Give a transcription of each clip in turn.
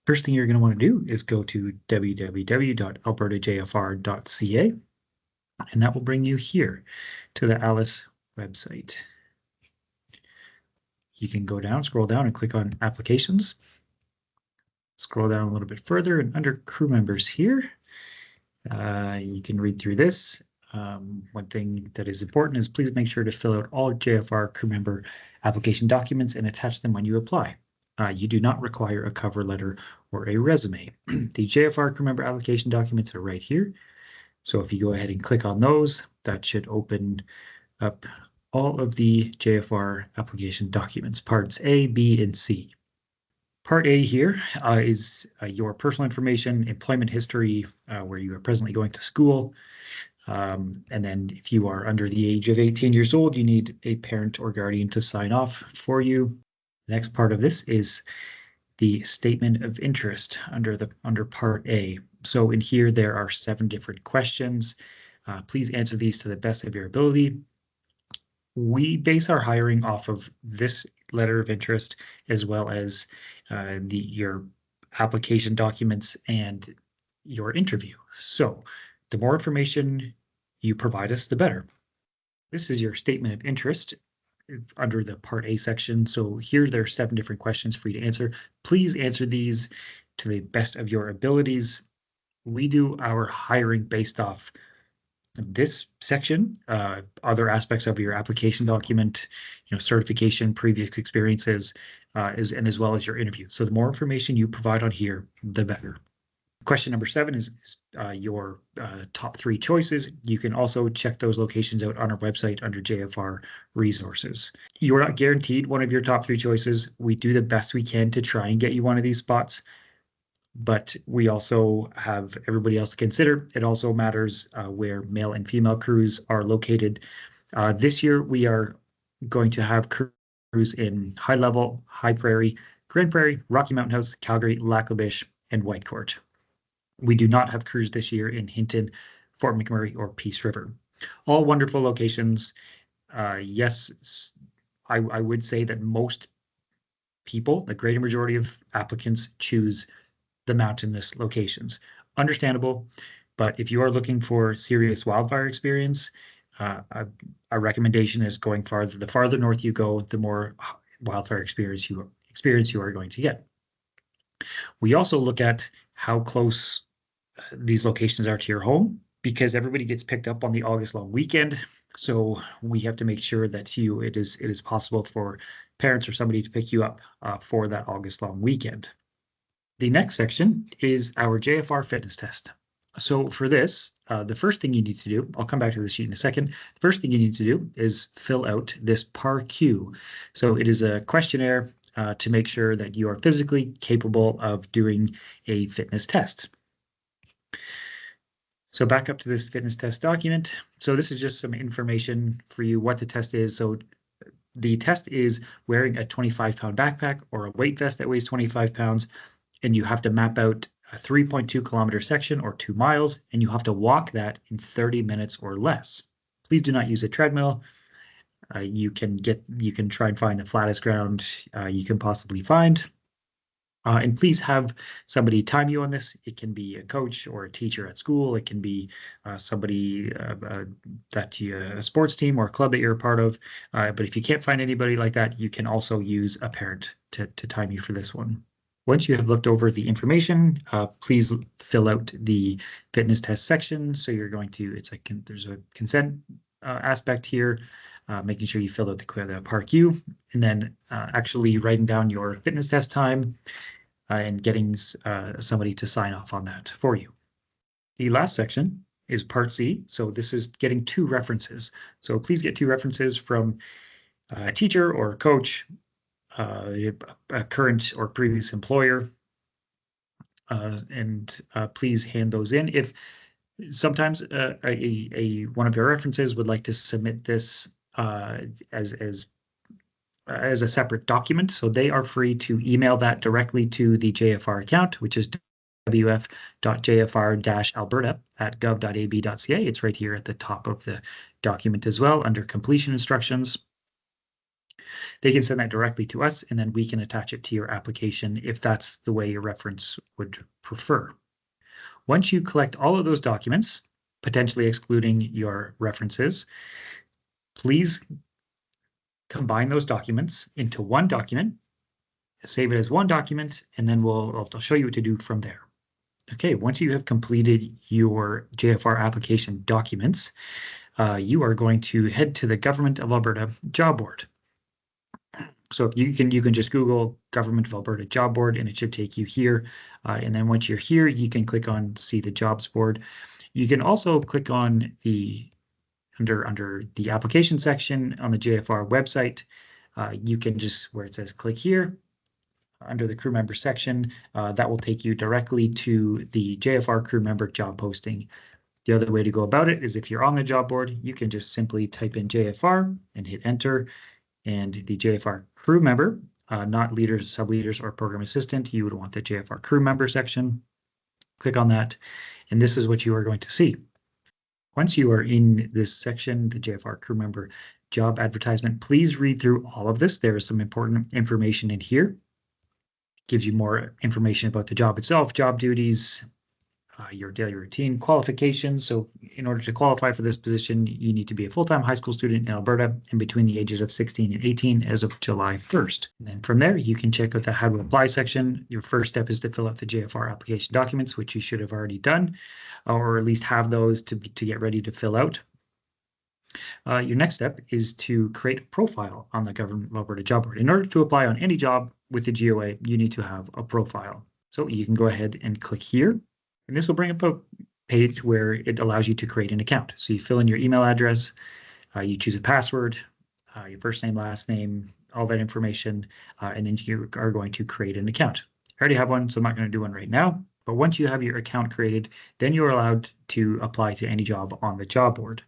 First thing you're going to want to do is go to www.albertajfr.ca, and that will bring you here to the Alice website. You can go down, scroll down, and click on Applications. Scroll down a little bit further, and under crew members here, you can read through this. One thing that is important is please make sure to fill out all JFR crew member application documents and attach them when you apply. You do not require a cover letter or a resume. The JFR crew member application documents are right here. So if you go ahead and click on those, that should open up all of the JFR application documents, parts A, B, and C. Part A here is your personal information, employment history, where you are presently going to school. And then if you are under the age of 18 years old, you need a parent or guardian to sign off for you. The next part of this is the statement of interest under part A. So in here, there are 7 different questions. Please answer these to the best of your ability. We base our hiring off of this letter of interest, as well as your application documents and your interview. So the more information you provide us, the better. This is your statement of interest under the Part A section. So here there are 7 different questions for you to answer. Please answer these to the best of your abilities. We do our hiring based off this section, other aspects of your application document, certification, previous experiences, and as well as your interview. So the more information you provide on here, the better. Question number 7 is your top 3 choices. You can also check those locations out on our website under JFR resources. You are not guaranteed one of your top 3 choices. We do the best we can to try and get you one of these spots, but we also have everybody else to consider. It also matters where male and female crews are located. This year, we are going to have crews in High Level, High Prairie, Grand Prairie, Rocky Mountain House, Calgary, Lac-La-Biche, and Whitecourt. We do not have crews this year in Hinton, Fort McMurray, or Peace River. All wonderful locations. Yes, I would say that most people, the greater majority of applicants, choose the mountainous locations. Understandable, but if you are looking for serious wildfire experience, our recommendation is going farther. The farther north you go, the more wildfire experience you are going to get. We also look at how close these locations are to your home, because everybody gets picked up on the August long weekend. So we have to make sure that it is possible for parents or somebody to pick you up for that August long weekend. The next section is our JFR fitness test. So for this, the first thing you need to do, I'll come back to the sheet in a second. The first thing you need to do is fill out this PAR-Q. So it is a questionnaire to make sure that you are physically capable of doing a fitness test. So back up to this fitness test document. So this is just some information for you what the test is. So the test is wearing a 25-pound backpack or a weight vest that weighs 25 pounds, and you have to map out a 3.2 kilometer section or 2 miles, and you have to walk that in 30 minutes or less. Please do not use a treadmill. You can try and find the flattest ground you can possibly find. And please have somebody time you on this. It can be a coach or a teacher at school. It can be somebody a sports team or a club that you're a part of. But if you can't find anybody like that, you can also use a parent to time you for this one. Once you have looked over the information, please fill out the fitness test section. So you're going to, there's a consent aspect here, making sure you fill out the PAR-Q, and then actually writing down your fitness test time and getting somebody to sign off on that for you. The last section is Part C. So this is getting 2 references. So please get 2 references from a teacher or a coach, a current or previous employer, and please hand those in. If sometimes one of your references would like to submit this as a separate document, so they are free to email that directly to the JFR account, which is wf.jfr-alberta@gov.ab.ca. It's right here at the top of the document as well under completion instructions. They can send that directly to us, and then we can attach it to your application if that's the way your reference would prefer. Once you collect all of those documents, potentially excluding your references, please combine those documents into one document, save it as one document, and then I'll show you what to do from there. Okay, once you have completed your JFR application documents, you are going to head to the Government of Alberta Job Board. So you can just Google Government of Alberta Job Board, and it should take you here. And then once you're here, you can click on See the Jobs Board. You can also click on the under the application section on the JFR website. You can just, where it says click here, under the crew member section, that will take you directly to the JFR crew member job posting. The other way to go about it is if you're on the job board, you can just simply type in JFR and hit enter, and the JFR crew member, not leaders, sub-leaders, or program assistant, you would want the JFR crew member section. Click on that, and this is what you are going to see. Once you are in this section, the JFR crew member job advertisement, please read through all of this. There is some important information in here. It gives you more information about the job itself, job duties, your daily routine, qualifications. So in order to qualify for this position, you need to be a full-time high school student in Alberta and between the ages of 16 and 18 as of July 1st. And then from there, you can check out the How to Apply section. Your first step is to fill out the JFR application documents, which you should have already done, or at least have those to get ready to fill out. Your next step is to create a profile on the Government of Alberta Job Board. In order to apply on any job with the GOA, you need to have a profile. So you can go ahead and click here. And this will bring up a page where it allows you to create an account. So you fill in your email address, you choose a password, your first name, last name, all that information, and then you are going to create an account. I already have one, so I'm not going to do one right now. But once you have your account created, then you're allowed to apply to any job on the job board.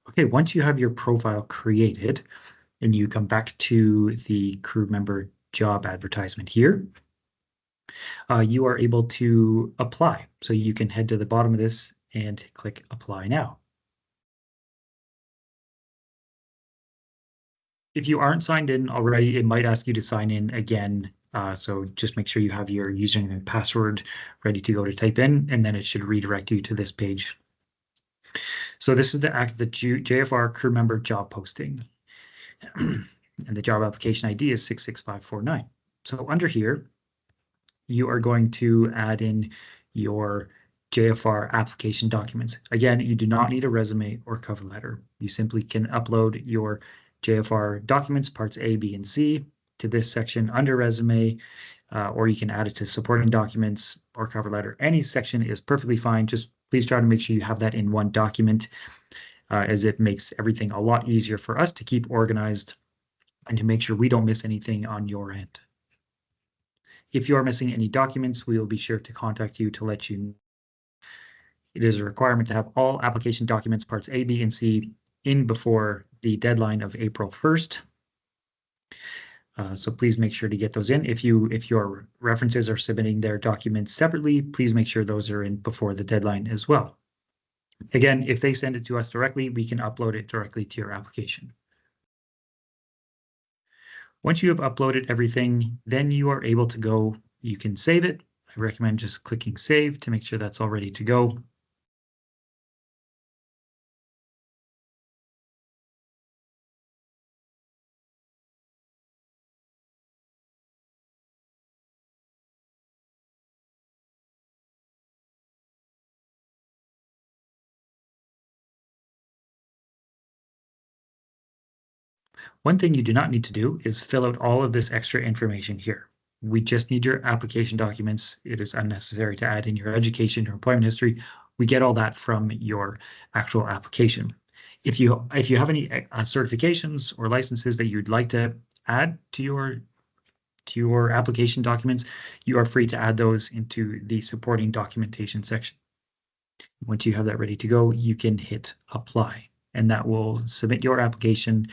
Okay, once you have your profile created and you come back to the crew member job advertisement here, you are able to apply. So you can head to the bottom of this and click Apply Now. If you aren't signed in already, it might ask you to sign in again. So just make sure you have your username and password ready to go to type in, and then it should redirect you to this page. So this is the JFR crew member job posting. And the job application ID is 66549. So under here, you are going to add in your JFR application documents. Again, you do not need a resume or cover letter. You simply can upload your JFR documents, parts A, B, and C, to this section under resume, or you can add it to supporting documents or cover letter. Any section is perfectly fine. Just please try to make sure you have that in one document, as it makes everything a lot easier for us to keep organized and to make sure we don't miss anything on your end. If you are missing any documents, we will be sure to contact you to let you know. It is a requirement to have all application documents, parts A, B, and C, in before the deadline of April 1st. So please make sure to get those in. If your references are submitting their documents separately, please make sure those are in before the deadline as well. Again, if they send it to us directly, we can upload it directly to your application. Once you have uploaded everything, then you are able to go, you can save it. I recommend just clicking save to make sure that's all ready to go. One thing you do not need to do is fill out all of this extra information here. We just need your application documents. It is unnecessary to add in your education or employment history. We get all that from your actual application. If you have any certifications or licenses that you'd like to add to your application documents, you are free to add those into the supporting documentation section. Once you have that ready to go, you can hit apply, and that will submit your application.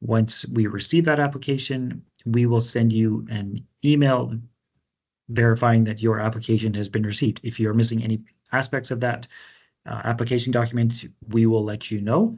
Once we receive that application, we will send you an email verifying that your application has been received. If you're missing any aspects of that application document, we will let you know.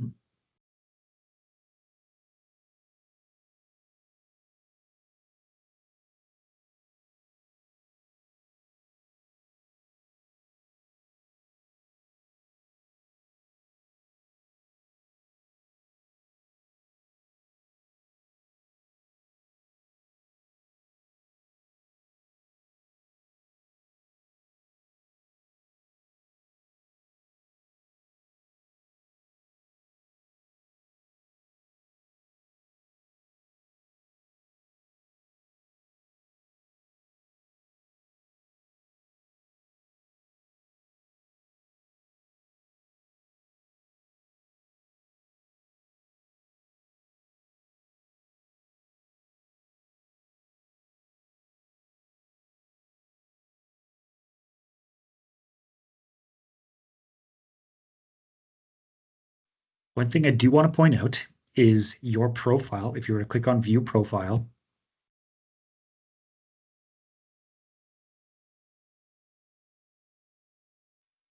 One thing I do want to point out is your profile. If you were to click on view profile,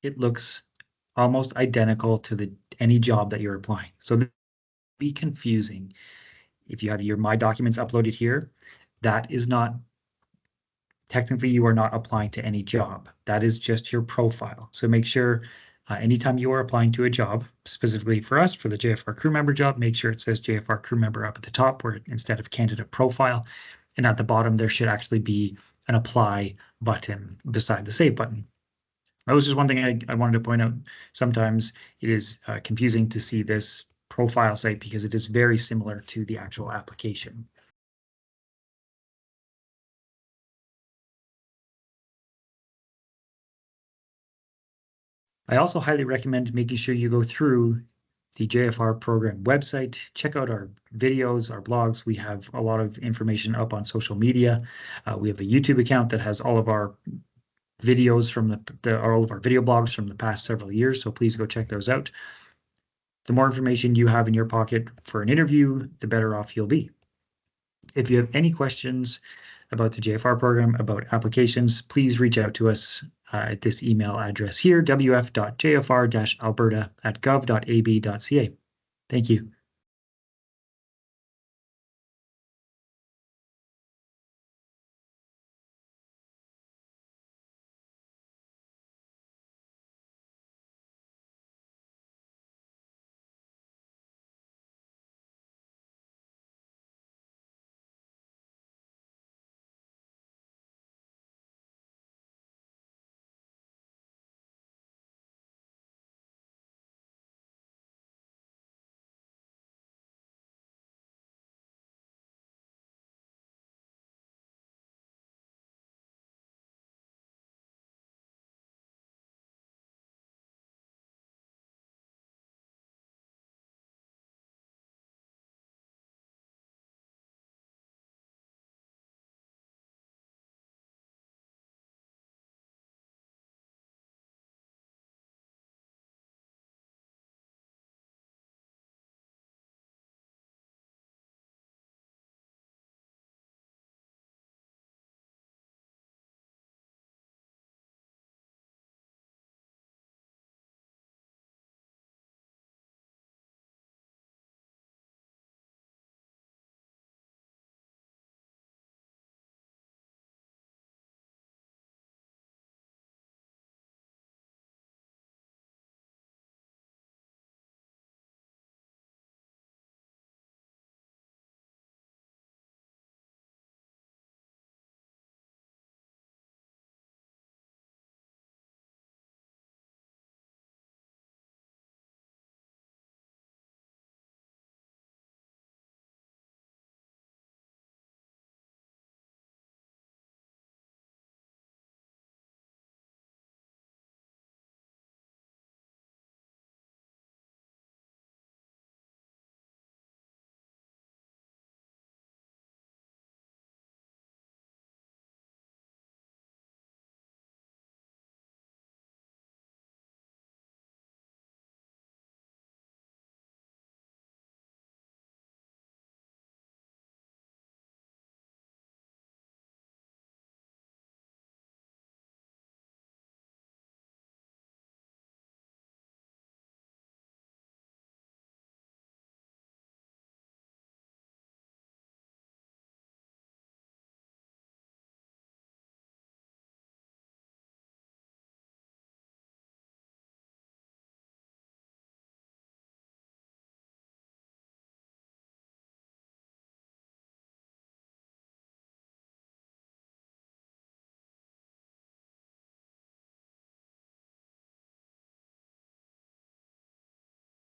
it looks almost identical to any job that you're applying. So this be confusing. If you have your My Documents uploaded here, that is not, technically you are not applying to any job. That is just your profile. So make sure anytime you are applying to a job, specifically for us, for the JFR crew member job, make sure it says JFR crew member up at the top where instead of candidate profile. And at the bottom, there should actually be an apply button beside the save button. That was just one thing I wanted to point out. Sometimes it is confusing to see this profile site because it is very similar to the actual application. I also highly recommend making sure you go through the JFR program website, check out our videos, our blogs. We have a lot of information up on social media. We have a YouTube account that has all of our videos from all of our video blogs from the past several years. So please go check those out. The more information you have in your pocket for an interview, the better off you'll be. If you have any questions about the JFR program, about applications, please reach out to us at this email address here, wf.jfr-alberta@gov.ab.ca. Thank you.